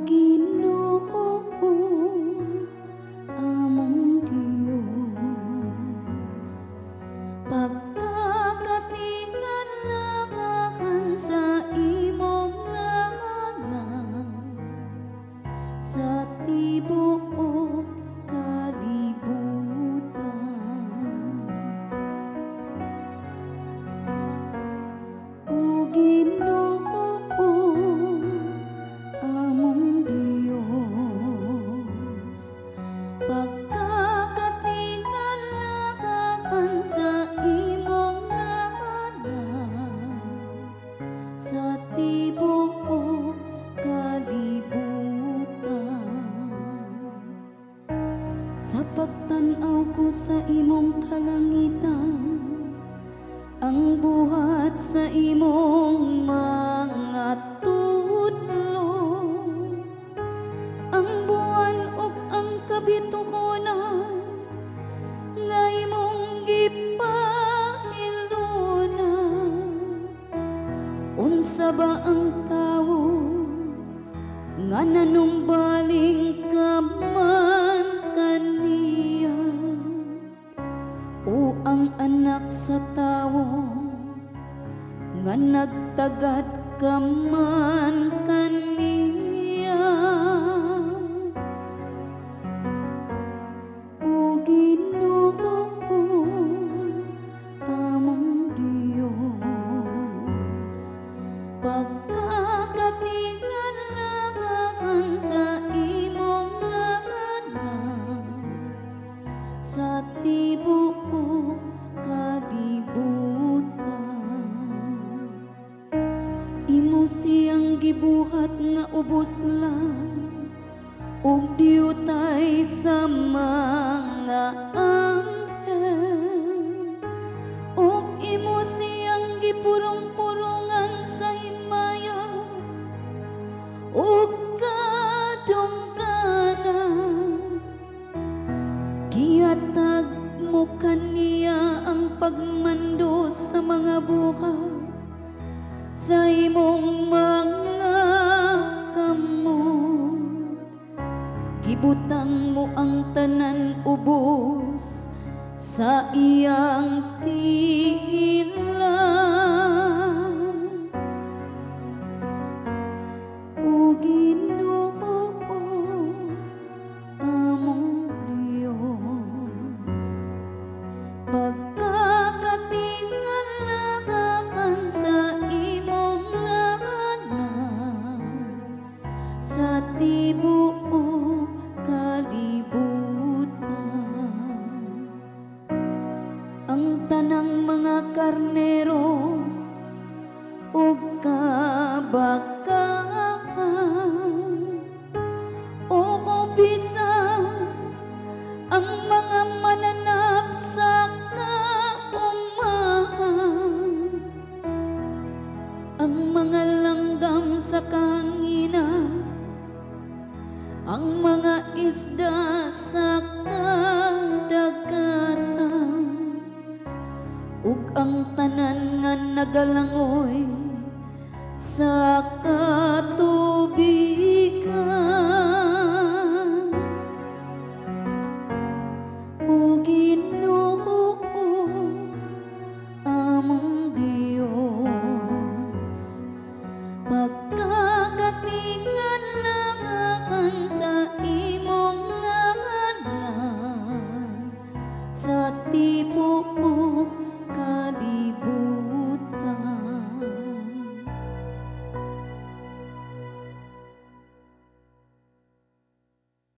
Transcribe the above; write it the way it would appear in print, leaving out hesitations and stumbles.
Ginoo, among Dios, pagkakatingan lakakan sa imong ngalan, sa tibuok kalibutan. O Ginoo, among Dios, pagkakatingan lakakan sa imong ngalan, sa tibuok kalibutan. Sa pagtan-aw ko sa imong kalangitan, ang buhat sa imong mga tudlo, ang buwan ug ang kabitukonan nga imong gipahiluna. Unsa ba ang tawo nga nanumbaling ka man kaniya, o ang anak sa tawo nga nagtagad ka man kaniya. O Ginoo, among Dios, pagkakatingan lakakan sa imong ngalan, sa tibuok kalibutan. Imo siyang gibuhat nga ubos lang, ug diutay sa mga anghel, ug imo siyang gipurong-purongan sa himaya ug kadungkanan. Gihatag mo kaniya ang pagmando sa mga buhat, sa imong mga kamot. Gibutang mo ang tanan ubos sa iyang tila. O Ginoo, among Dios, pagkakatingan lakakan sa imong ngalan, sa tibuok kalibutan. Ang tanang mga karnero ug kabakaan, o bisan ang mga mananap sa kaumahan, ang mga langgam sa kanginan, ang mga isda sa kadagatan, ug ang tanan nga nagalangoy sa katubigan. O Ginoo, among Dios, pagkakatingan lakakan sa imong ngalan, sa tibuok